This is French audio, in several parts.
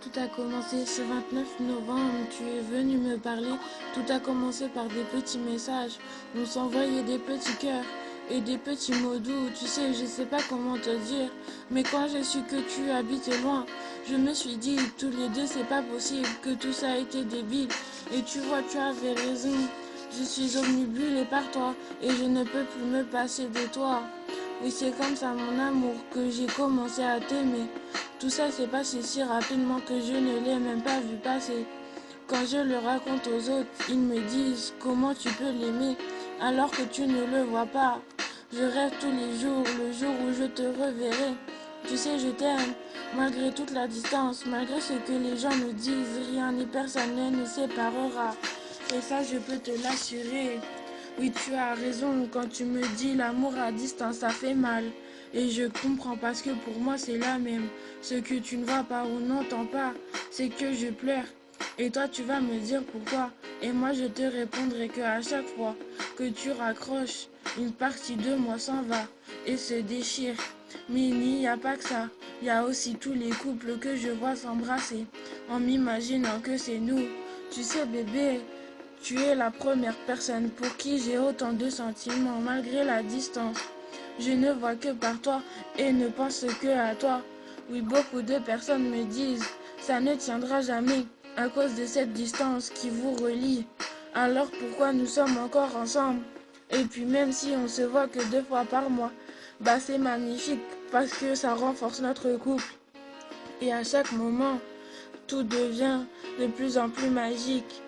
Tout a commencé ce 29 novembre, tu es venu me parler. Tout a commencé par des petits messages. On s'envoyait des petits cœurs et des petits mots doux. Tu sais, je sais pas comment te dire, mais quand j'ai su que tu habitais loin, je me suis dit, tous les deux, c'est pas possible, que tout ça a été débile. Et tu vois, tu avais raison. Je suis omnibulée par toi et je ne peux plus me passer de toi. Oui, c'est comme ça, mon amour, que j'ai commencé à t'aimer. Tout ça s'est passé si rapidement que je ne l'ai même pas vu passer. Quand je le raconte aux autres, ils me disent comment tu peux l'aimer alors que tu ne le vois pas. Je rêve tous les jours, le jour où je te reverrai. Tu sais, je t'aime, malgré toute la distance, malgré ce que les gens me disent, rien ni personne ne nous séparera. Et ça, je peux te l'assurer. Oui, tu as raison quand tu me dis l'amour à distance, ça fait mal. Et je comprends parce que pour moi, c'est la même. Ce que tu ne vois pas ou n'entends pas, c'est que je pleure. Et toi, tu vas me dire pourquoi. Et moi, je te répondrai que à chaque fois que tu raccroches, une partie de moi s'en va et se déchire. Mais il n'y a pas que ça. Il y a aussi tous les couples que je vois s'embrasser en m'imaginant que c'est nous. Tu sais, bébé, tu es la première personne pour qui j'ai autant de sentiments malgré la distance. Je ne vois que par toi et ne pense que à toi. Oui, beaucoup de personnes me disent, ça ne tiendra jamais à cause de cette distance qui vous relie. Alors pourquoi nous sommes encore ensemble? Et puis même si on se voit que 2 fois par mois, bah c'est magnifique parce que ça renforce notre couple. Et à chaque moment, tout devient de plus en plus magique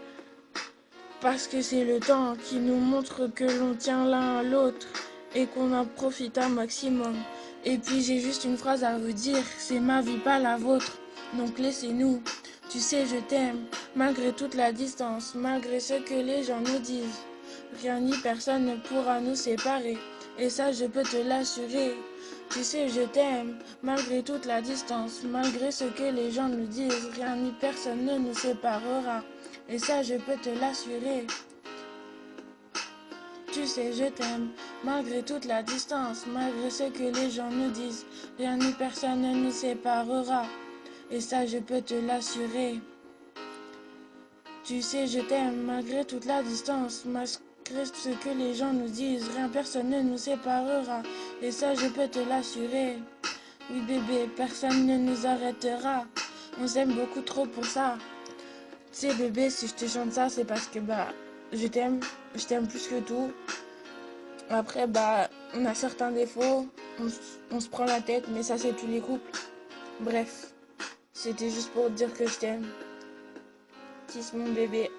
parce que c'est le temps qui nous montre que l'on tient l'un à l'autre et qu'on en profite un maximum. Et puis j'ai juste une phrase à vous dire, c'est ma vie, pas la vôtre. Donc laissez-nous. Tu sais, je t'aime, malgré toute la distance, malgré ce que les gens nous disent. Rien ni personne ne pourra nous séparer. Et ça, je peux te l'assurer. Tu sais, je t'aime, malgré toute la distance, malgré ce que les gens nous disent. Rien ni personne ne nous séparera. Et ça, je peux te l'assurer. Tu sais, je t'aime, malgré toute la distance, malgré ce que les gens nous disent. Rien ni personne ne nous séparera. Et ça, je peux te l'assurer. Tu sais, je t'aime, malgré toute la distance, malgré ce que les gens nous disent. Rien, personne ne nous séparera. Et ça, je peux te l'assurer. Oui, bébé, personne ne nous arrêtera. On s'aime beaucoup trop pour ça. Tu sais, bébé, si je te chante ça, c'est parce que, je t'aime plus que tout. Après, on a certains défauts, on se prend la tête, mais ça, c'est tous les couples. Bref, c'était juste pour te dire que je t'aime. Tis mon bébé.